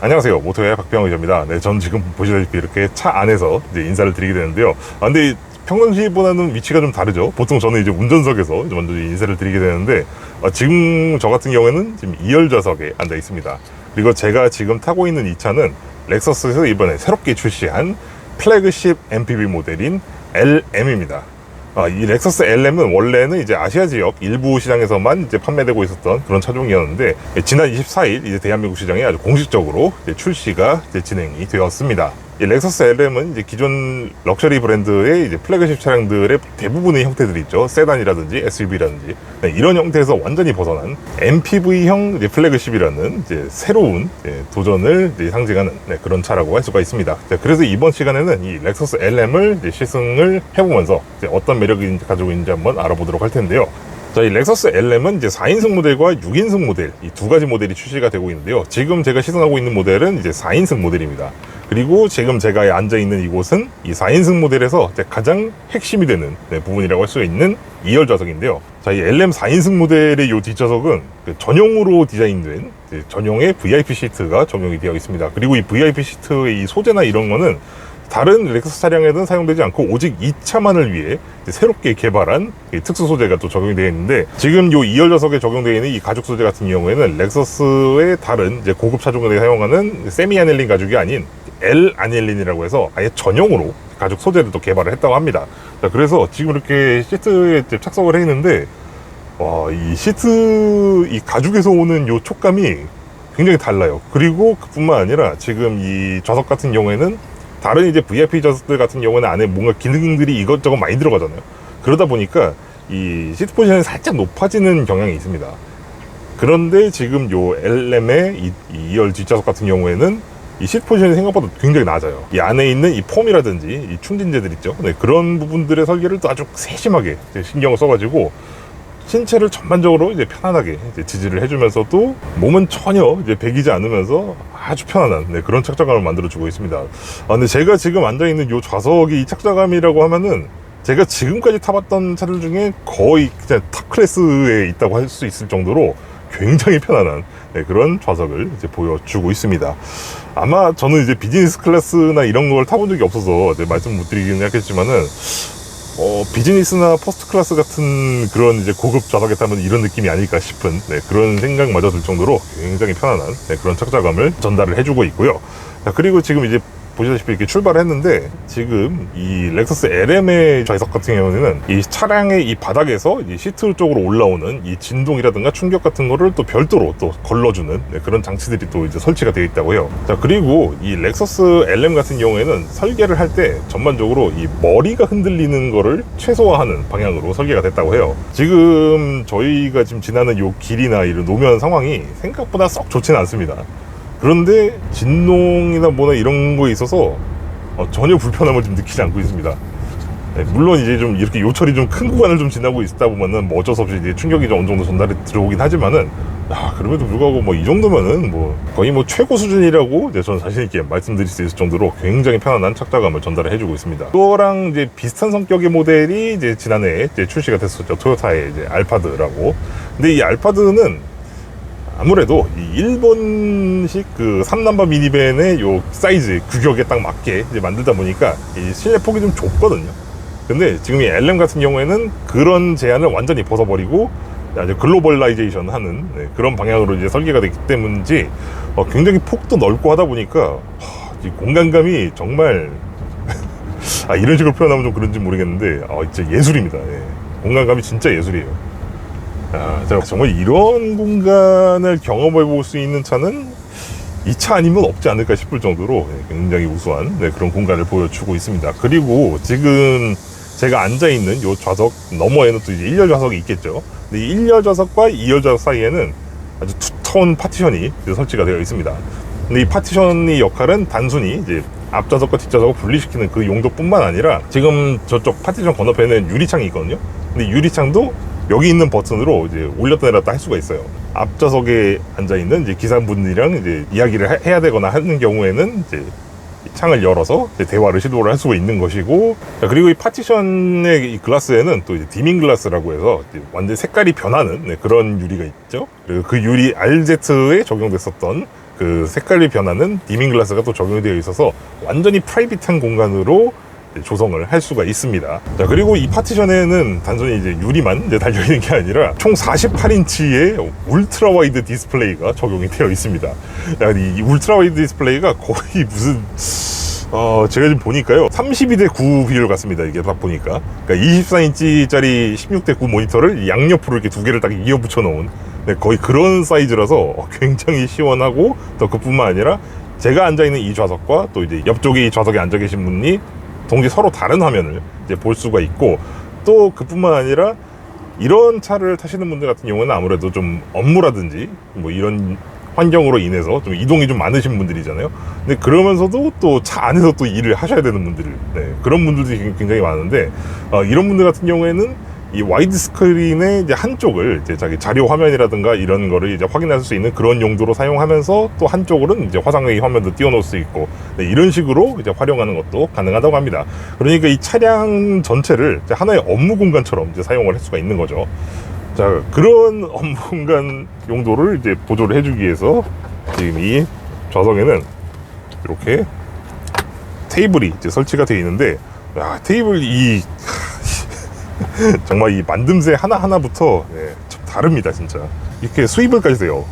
안녕하세요. 모토의 박병호 기자입니다. 네, 전 지금 보시다시피 이렇게 차 안에서 이제 인사를 드리게 되는데요. 근데 평상시보다는 위치가 좀 다르죠. 보통 저는 이제 운전석에서 이제 먼저 인사를 드리게 되는데, 지금 저 같은 경우에는 지금 2열 좌석에 앉아 있습니다. 그리고 제가 지금 타고 있는 이 차는 렉서스에서 이번에 새롭게 출시한 플래그십 MPV 모델인 LM입니다. 이 렉서스 LM은 원래는 이제 아시아 지역 일부 시장에서만 이제 판매되고 있었던 그런 차종이었는데, 지난 24일 이제 대한민국 시장에 아주 공식적으로 이제 출시가 이제 진행이 되었습니다. 이 렉서스 LM은 이제 기존 럭셔리 브랜드의 이제 플래그십 차량들의 대부분의 형태들이 있죠. 세단이라든지 SUV라든지 이런 형태에서 완전히 벗어난 MPV형 이제 플래그십이라는 이제 새로운 도전을 이제 상징하는 그런 차라고 할 수가 있습니다. 그래서 이번 시간에는 이 렉서스 LM을 이제 시승을 해보면서 이제 어떤 매력이 가지고 있는지 한번 알아보도록 할 텐데요. 자, 이 렉서스 LM은 이제 4인승 모델과 6인승 모델 이 두 가지 모델이 출시가 되고 있는데요. 지금 제가 시승하고 있는 모델은 이제 4인승 모델입니다. 그리고 지금 제가 앉아있는 이곳은 이 4인승 모델에서 가장 핵심이 되는 부분이라고 할 수 있는 2열 좌석인데요. 자, 이 LM 4인승 모델의 이 뒷좌석은 전용으로 디자인된 전용의 VIP 시트가 적용이 되어 있습니다. 그리고 이 VIP 시트의 이 소재나 이런 거는 다른 렉서스 차량에는 사용되지 않고 오직 이 차만을 위해 새롭게 개발한 특수 소재가 또 적용이 되어 있는데, 지금 이 2열 좌석에 적용되어 있는 이 가죽 소재 같은 경우에는 렉서스의 다른 고급 차종에 사용하는 세미 아닐린 가죽이 아닌 L 아닐린이라고 해서 아예 전용으로 가죽 소재를 또 개발을 했다고 합니다. 자, 그래서 지금 이렇게 시트에 착석을 해 있는데, 이 시트 이 가죽에서 오는 요 촉감이 굉장히 달라요. 그리고 그뿐만 아니라 지금 이 좌석 같은 경우에는 다른 이제 VIP 좌석들 같은 경우는 안에 뭔가 기능들이 이것저것 많이 들어가잖아요. 그러다 보니까 이 시트 포지션이 살짝 높아지는 경향이 있습니다. 그런데 지금 요 LM의 2열 뒷좌석 같은 경우에는 이 시트 포지션이 생각보다 굉장히 낮아요. 이 안에 있는 이 폼이라든지 이 충진재들 있죠. 그런 부분들의 설계를 또 아주 세심하게 신경을 써가지고 신체를 전반적으로 이제 편안하게 지지를 해주면서도 몸은 전혀 배기지 않으면서 아주 편안한 그런 착장감을 만들어주고 있습니다. 근데 제가 지금 앉아있는 이 좌석이 이 착장감이라고 하면은 제가 지금까지 타봤던 차들 중에 거의 그냥 탑 클래스에 있다고 할 수 있을 정도로 굉장히 편안한 그런 좌석을 보여주고 있습니다. 아마 저는 이제 비즈니스 클래스나 이런 걸 타본 적이 없어서 말씀 못 드리긴 하겠지만은 비즈니스나 퍼스트 클래스 같은 그런 고급 좌석에 타면 이런 느낌이 아닐까 싶은 그런 생각마저 들 정도로 굉장히 편안한 그런 착자감을 전달을 해주고 있고요. 자, 그리고 지금 이제 보시다시피 이렇게 출발을 했는데, 지금 이 렉서스 LM의 좌석 같은 경우는 이 차량의 이 바닥에서 이 시트 쪽으로 올라오는 이 진동이라든가 충격 같은 거를 또 별도로 또 걸러주는 그런 장치들이 또 이제 설치가 되어 있다고 해요. 자, 그리고 이 렉서스 LM 같은 경우에는 설계를 할 때 전반적으로 이 머리가 흔들리는 거를 최소화하는 방향으로 설계가 됐다고 해요. 지금 저희가 지금 지나는 요 길이나 이런 노면 상황이 생각보다 썩 좋지는 않습니다. 그런데 진동이나 뭐나 이런 거에 있어서 전혀 불편함을 좀 느끼지 않고 있습니다. 물론 이제 좀 이렇게 요철이 좀 큰 구간을 좀 지나고 있다 보면은 뭐 어쩔 수 없이 이제 충격이 좀 어느 정도 전달이 들어오긴 하지만은, 그럼에도 불구하고 뭐 이 정도면은 뭐 거의 뭐 최고 수준이라고 저는 자신 있게 말씀드릴 수 있을 정도로 굉장히 편안한 착자감을 전달을 해주고 있습니다. 그거랑 이제 비슷한 성격의 모델이 이제 지난해 출시가 됐었죠. 토요타의 이제 알파드라고. 근데 이 알파드는 아무래도 이 일본식 그 3남바 미니밴의 요 사이즈 규격에 딱 맞게 이제 만들다 보니까 이 실내 폭이 좀 좁거든요. 근데 지금 이 LM 같은 경우에는 그런 제한을 완전히 벗어버리고 아주 글로벌라이제이션 하는 그런 방향으로 이제 설계가 됐기 때문인지 굉장히 폭도 넓고 하다 보니까 이 공간감이 정말 이런 식으로 표현하면 좀 그런지 모르겠는데 진짜 예술입니다. 공간감이 진짜 예술이에요. 정말 이런 공간을 경험해 볼 수 있는 차는 이 차 아니면 없지 않을까 싶을 정도로 굉장히 우수한 그런 공간을 보여주고 있습니다. 그리고 지금 제가 앉아있는 이 좌석 너머에는 또 이제 1열 좌석이 있겠죠. 근데 이 1열 좌석과 2열 좌석 사이에는 아주 두터운 파티션이 설치가 되어 있습니다. 근데 이 파티션의 역할은 단순히 이제 앞좌석과 뒷좌석을 분리시키는 그 용도뿐만 아니라, 지금 저쪽 파티션 건너편에는 유리창이 있거든요. 근데 유리창도 여기 있는 버튼으로 이제 올렸다 내렸다 할 수가 있어요. 앞좌석에 앉아있는 이제 기사분들이랑 이제 이야기를 해야 되거나 하는 경우에는 이제 창을 열어서 이제 대화를 시도를 할 수가 있는 것이고, 그리고 이 파티션의 이 글라스에는 또 이제 디밍 글라스라고 해서 이제 완전 색깔이 변하는 그런 유리가 있죠. 그리고 그 유리 RZ에 적용됐었던 그 색깔이 변하는 디밍 글라스가 또 적용이 되어 있어서 완전히 프라이빗한 공간으로 조성을 할 수가 있습니다. 자, 그리고 이 파티션에는 단순히 이제 유리만 이제 달려있는 게 아니라 총 48인치의 울트라 와이드 디스플레이가 적용이 되어 있습니다. 이 울트라 와이드 디스플레이가 거의 무슨 제가 지금 보니까요 32:9 비율 같습니다. 이게 딱 보니까 그러니까 24인치짜리 16:9 모니터를 양옆으로 이렇게 두 개를 딱 이어 붙여 놓은 거의 그런 사이즈라서 굉장히 시원하고 또 그뿐만 아니라 제가 앉아있는 이 좌석과 또 이제 옆쪽에 이 좌석에 앉아 계신 분이 동시에 서로 다른 화면을 이제 볼 수가 있고, 또 그뿐만 아니라 이런 차를 타시는 분들 같은 경우는 아무래도 좀 업무라든지 뭐 이런 환경으로 인해서 좀 이동이 좀 많으신 분들이잖아요. 근데 그러면서도 또 차 안에서 또 일을 하셔야 되는 분들, 그런 분들이 굉장히 많은데, 이런 분들 같은 경우에는 이 와이드 스크린의 이제 한쪽을 이제 자기 자료 화면이라든가 이런 거를 이제 확인할 수 있는 그런 용도로 사용하면서, 또 한쪽으로는 이제 화상회의 화면도 띄워놓을 수 있고, 이런 식으로 이제 활용하는 것도 가능하다고 합니다. 그러니까 이 차량 전체를 이제 하나의 업무 공간처럼 이제 사용을 할 수가 있는 거죠. 자, 그런 업무 공간 용도를 이제 보조를 해주기 위해서 지금 이 좌석에는 이렇게 테이블이 이제 설치가 되어 있는데, 야, 테이블 정말 이 만듦새 하나하나부터 참 다릅니다, 진짜. 이렇게 스위블까지 돼요.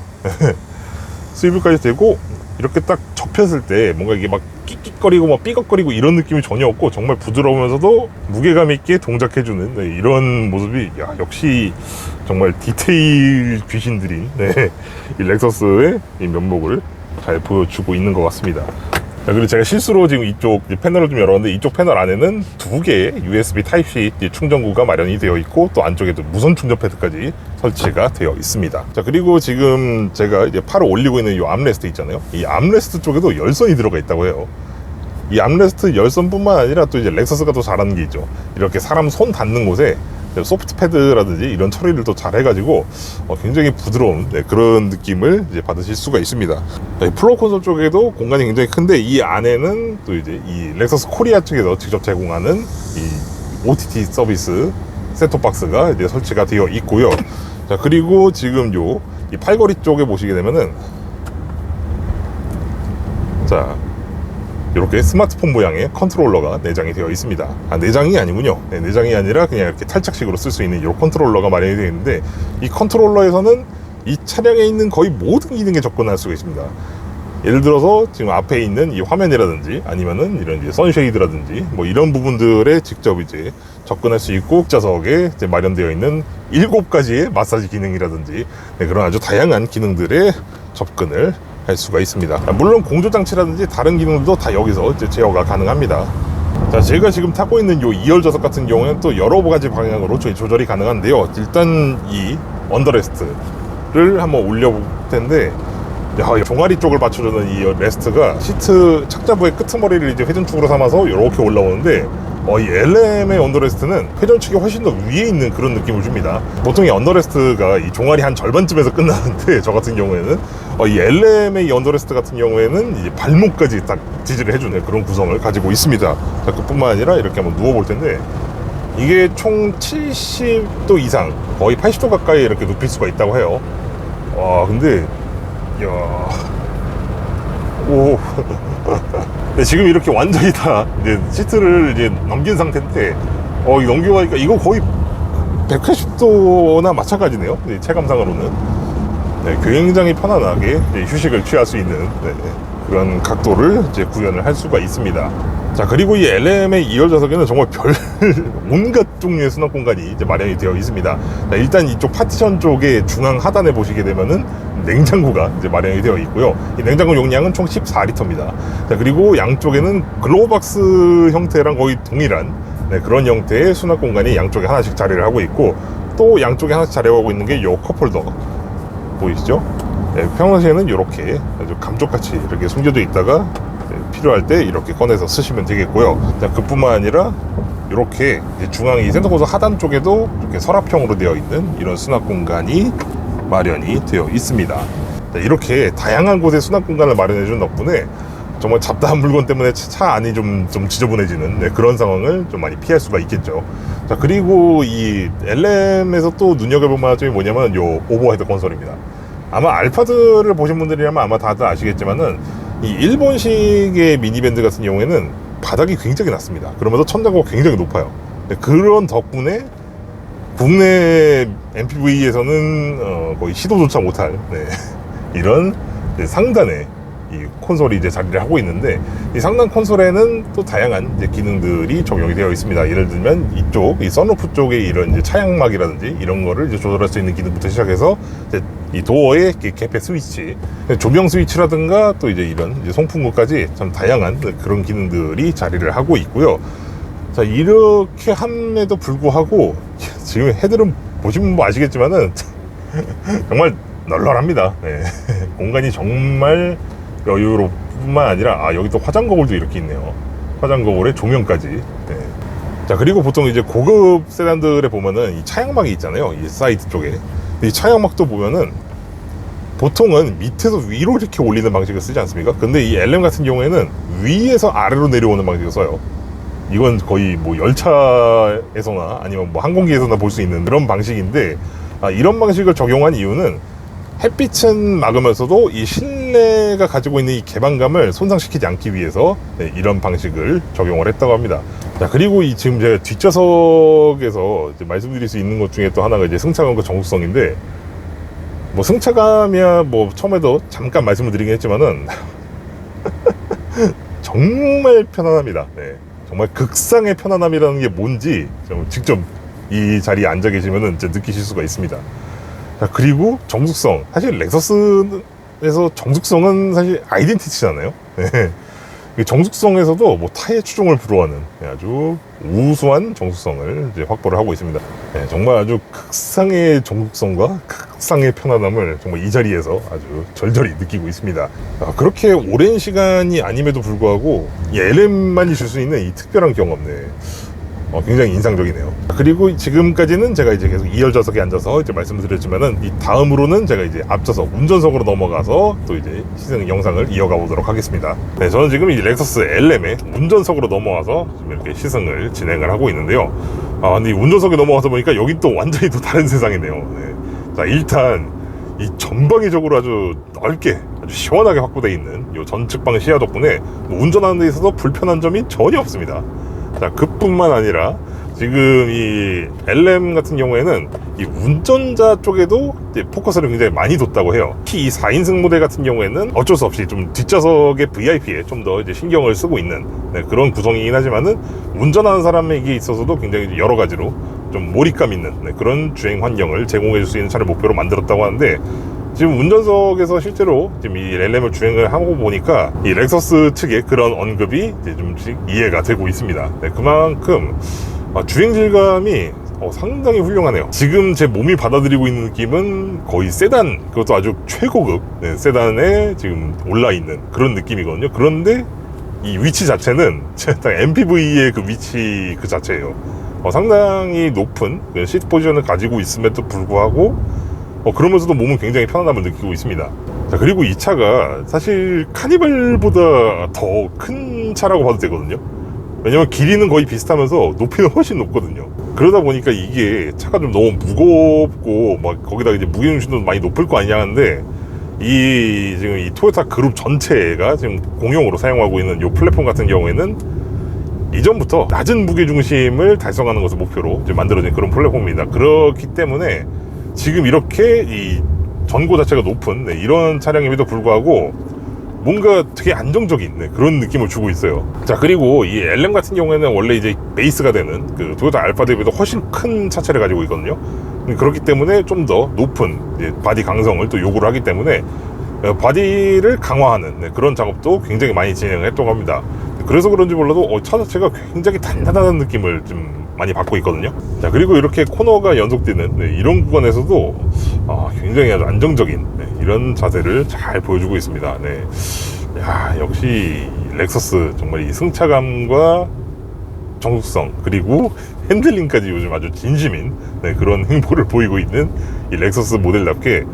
스위블까지 되고, 이렇게 딱 접혔을 때 뭔가 이게 막 끽끽거리고 막 삐걱거리고 이런 느낌이 전혀 없고, 정말 부드러우면서도 무게감 있게 동작해주는 이런 모습이, 야, 역시 정말 디테일 귀신들인 이 렉서스의 이 면목을 잘 보여주고 있는 것 같습니다. 자, 그리고 제가 실수로 지금 이쪽 패널을 좀 열었는데, 이쪽 패널 안에는 두 개의 USB 타입C 충전구가 마련이 되어 있고, 또 안쪽에도 무선 충전 패드까지 설치가 되어 있습니다. 자, 그리고 지금 제가 이제 팔을 올리고 있는 이 암레스트 있잖아요. 이 암레스트 쪽에도 열선이 들어가 있다고 해요. 이 암레스트 열선뿐만 아니라 또 이제 렉서스가 또 잘하는 게 있죠. 이렇게 사람 손 닿는 곳에 소프트 패드라든지 이런 처리를 또 잘 해가지고 굉장히 부드러운 그런 느낌을 이제 받으실 수가 있습니다. 플로어 콘솔 쪽에도 공간이 굉장히 큰데, 이 안에는 또 이제 이 렉서스 코리아 측에서 직접 제공하는 이 OTT 서비스 셋톱박스가 이제 설치가 되어 있고요. 자, 그리고 지금 이 팔걸이 쪽에 보시게 되면은, 자, 이렇게 스마트폰 모양의 컨트롤러가 내장이 되어 있습니다. 내장이 아니군요. 내장이 아니라 그냥 이렇게 탈착식으로 쓸 수 있는 이 컨트롤러가 마련이 되어 있는데, 이 컨트롤러에서는 이 차량에 있는 거의 모든 기능에 접근할 수가 있습니다. 예를 들어서 지금 앞에 있는 이 화면이라든지, 아니면은 이런 이제 선쉐이드라든지 뭐 이런 부분들에 직접 이제 접근할 수 있고, 좌석에 이제 마련되어 있는 7가지의 마사지 기능이라든지 그런 아주 다양한 기능들에 접근을 할 수가 있습니다. 물론 공조장치라든지 다른 기능들도 다 여기서 이제 제어가 가능합니다. 자, 제가 지금 타고 있는 요 2열 좌석 같은 경우에는 또 여러 가지 방향으로 조절이 가능한데요. 일단 이 언더레스트를 한번 올려볼 텐데, 야, 종아리 쪽을 받쳐주는 이 레스트가 시트 착자부의 끄트머리를 이제 회전축으로 삼아서 이렇게 올라오는데, 이 LM의 언더레스트는 회전축이 훨씬 더 위에 있는 그런 느낌을 줍니다. 보통 이 언더레스트가 이 종아리 한 절반쯤에서 끝나는데, 저 같은 경우에는 이 LM의 이 언더레스트 같은 경우에는 이제 발목까지 딱 지지를 해주는 그런 구성을 가지고 있습니다. 자, 그뿐만 아니라 이렇게 한번 누워볼 텐데, 이게 총 70도 이상, 거의 80도 가까이 이렇게 눕힐 수가 있다고 해요. 와, 근데 이야, 오. 네, 지금 이렇게 완전히 다 이제 시트를 이제 넘긴 상태인데, 이 넘겨가니까 이거 거의 180도나 마찬가지네요. 체감상으로는. 굉장히 편안하게 휴식을 취할 수 있는 그런 각도를 이제 구현을 할 수가 있습니다. 자, 그리고 이 LM의 2열 좌석에는 정말 온갖 종류의 수납 공간이 이제 마련이 되어 있습니다. 자, 일단 이쪽 파티션 쪽의 중앙 하단에 보시게 되면은 냉장고가 이제 마련이 되어 있고요. 이 냉장고 용량은 총 14리터입니다. 자, 그리고 양쪽에는 글로우박스 형태랑 거의 동일한 그런 형태의 수납 공간이 양쪽에 하나씩 자리를 하고 있고, 또 양쪽에 하나씩 자리하고 있는 게 요 컵홀더 보이시죠? 평상시에는 이렇게 아주 감쪽같이 이렇게 숨겨져 있다가 필요할 때 이렇게 꺼내서 쓰시면 되겠고요. 자, 그뿐만 아니라 이렇게 중앙 이 센터 콘솔 하단 쪽에도 이렇게 서랍형으로 되어 있는 이런 수납 공간이 마련이 되어 있습니다. 자, 이렇게 다양한 곳에 수납 공간을 마련해 준 덕분에 정말 잡다한 물건 때문에 차 안이 좀 지저분해지는 그런 상황을 좀 많이 피할 수가 있겠죠. 자, 그리고 이 LM에서 또 눈여겨볼 만한 점이 뭐냐면 요 오버헤드 콘솔입니다. 아마 알파드를 보신 분들이라면 아마 다들 아시겠지만은 이 일본식의 미니밴드 같은 경우에는 바닥이 굉장히 낮습니다. 그러면서 천장고가 굉장히 높아요. 그런 덕분에 국내 MPV에서는 거의 시도조차 못할 이런 상단에 이 콘솔이 이제 자리를 하고 있는데, 이 상단 콘솔에는 또 다양한 이제 기능들이 적용이 되어 있습니다. 예를 들면 이쪽 이 선루프 쪽에 이런 이제 차양막이라든지 이런 거를 이제 조절할 수 있는 기능부터 시작해서 이제 이 도어의 개폐 스위치, 조명 스위치라든가 또 이제 이런 이제 송풍구까지 참 다양한 그런 기능들이 자리를 하고 있고요. 자, 이렇게 함에도 불구하고 지금 헤드룸 보시면 뭐 아시겠지만은 정말 널널합니다. 네. 공간이 정말 여유롭뿐만 아니라, 여기 또 화장 거울도 이렇게 있네요. 화장 거울에 조명까지. 네. 자, 그리고 보통 이제 고급 세단들에 보면은 이 차양막이 있잖아요. 이 사이드 쪽에. 이 차양막도 보면은 보통은 밑에서 위로 이렇게 올리는 방식을 쓰지 않습니까? 근데 이 LM 같은 경우에는 위에서 아래로 내려오는 방식을 써요. 이건 거의 뭐 열차에서나 아니면 뭐 항공기에서나 볼 수 있는 그런 방식인데, 이런 방식을 적용한 이유는 햇빛은 막으면서도 이 실내가 가지고 있는 이 개방감을 손상시키지 않기 위해서 이런 방식을 적용을 했다고 합니다. 자, 그리고 이 지금 제가 뒷좌석에서 이제 말씀드릴 수 있는 것 중에 또 하나가 이제 승차감과 정숙성인데, 뭐 승차감이야 뭐 처음에도 잠깐 말씀을 드리긴 했지만은 정말 편안합니다. 네. 정말 극상의 편안함이라는 게 뭔지 직접 이 자리에 앉아 계시면은 이제 느끼실 수가 있습니다. 자, 그리고 정숙성. 사실 렉서스에서 정숙성은 사실 아이덴티티잖아요. 네. 정숙성에서도 뭐 타의 추종을 불허하는 아주 우수한 정숙성을 이제 확보를 하고 있습니다. 네, 정말 아주 극상의 정숙성과 극상의 편안함을 정말 이 자리에서 아주 절절히 느끼고 있습니다. 그렇게 오랜 시간이 아님에도 불구하고 이 LM만이 줄 수 있는 이 특별한 경험, 굉장히 인상적이네요. 그리고 지금까지는 제가 이제 계속 2열 좌석에 앉아서 이제 말씀을 드렸지만은, 이 다음으로는 제가 이제 앞좌석 운전석으로 넘어가서 또 이제 시승 영상을 이어가 보도록 하겠습니다. 네, 저는 지금 이 렉서스 LM의 운전석으로 넘어와서 지금 이렇게 시승을 진행을 하고 있는데요. 근데 이 운전석에 넘어와서 보니까 여기 또 완전히 또 다른 세상이네요. 네. 자, 일단 이 전방위적으로 아주 넓게 아주 시원하게 확보되어 있는 이 전측방 시야 덕분에 뭐 운전하는 데 있어서 불편한 점이 전혀 없습니다. 자, 그뿐만 아니라 지금 이 LM 같은 경우에는 이 운전자 쪽에도 이제 포커스를 굉장히 많이 뒀다고 해요. 특히 이 4인승 모델 같은 경우에는 어쩔 수 없이 좀 뒷좌석의 VIP에 좀 더 이제 신경을 쓰고 있는 그런 구성이긴 하지만은, 운전하는 사람에게 있어서도 굉장히 여러 가지로 좀 몰입감 있는 그런 주행 환경을 제공해 줄 수 있는 차를 목표로 만들었다고 하는데, 지금 운전석에서 실제로 지금 이 LM을 주행을 하고 보니까 이 렉서스 측의 그런 언급이 이제 좀씩 이해가 되고 있습니다. 네, 그만큼 주행 질감이 상당히 훌륭하네요. 지금 제 몸이 받아들이고 있는 느낌은 거의 세단, 그것도 아주 최고급 세단에 지금 올라있는 그런 느낌이거든요. 그런데 이 위치 자체는 MPV의 그 위치 그 자체예요. 상당히 높은 시트 포지션을 가지고 있음에도 불구하고 그러면서도 몸은 굉장히 편안함을 느끼고 있습니다. 자, 그리고 이 차가 사실 카니발보다 더 큰 차라고 봐도 되거든요. 왜냐면 길이는 거의 비슷하면서 높이는 훨씬 높거든요. 그러다 보니까 이게 차가 좀 너무 무겁고 막 거기다 이제 무게중심도 많이 높을 거 아니냐 하는데, 지금 이 토요타 그룹 전체가 지금 공용으로 사용하고 있는 이 플랫폼 같은 경우에는 이전부터 낮은 무게중심을 달성하는 것을 목표로 이제 만들어진 그런 플랫폼입니다. 그렇기 때문에 지금 이렇게 이 전고 자체가 높은 이런 차량임에도 불구하고 뭔가 되게 안정적인 그런 느낌을 주고 있어요. 자, 그리고 이 LM 같은 경우에는 원래 이제 베이스가 되는 그 토요타 알파 대비도 훨씬 큰 차체를 가지고 있거든요. 그렇기 때문에 좀 더 높은 바디 강성을 또 요구를 하기 때문에 바디를 강화하는 그런 작업도 굉장히 많이 진행을 했다고 합니다. 그래서 그런지 몰라도 차 자체가 굉장히 단단한 느낌을 좀 많이 받고 있거든요. 자, 그리고 이렇게 코너가 연속되는 이런 구간에서도 굉장히 아주 안정적인 이런 자세를 잘 보여주고 있습니다. 네. 야, 역시 렉서스 정말 이 승차감과 정숙성, 그리고 핸들링까지 요즘 아주 진심인 그런 행보를 보이고 있는 이 렉서스 모델답게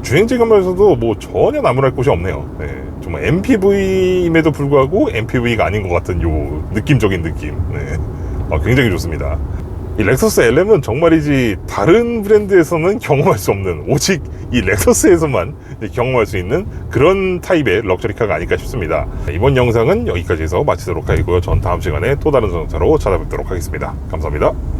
주행질감에서도 뭐 전혀 나무랄 곳이 없네요. 네, 정말 MPV임에도 불구하고 MPV가 아닌 것 같은 요 느낌적인 느낌. 네, 굉장히 좋습니다. 이 렉서스 LM은 정말이지 다른 브랜드에서는 경험할 수 없는, 오직 이 렉서스에서만 경험할 수 있는 그런 타입의 럭셔리카가 아닐까 싶습니다. 이번 영상은 여기까지 해서 마치도록 하겠고요. 전 다음 시간에 또 다른 자동차로 찾아뵙도록 하겠습니다. 감사합니다.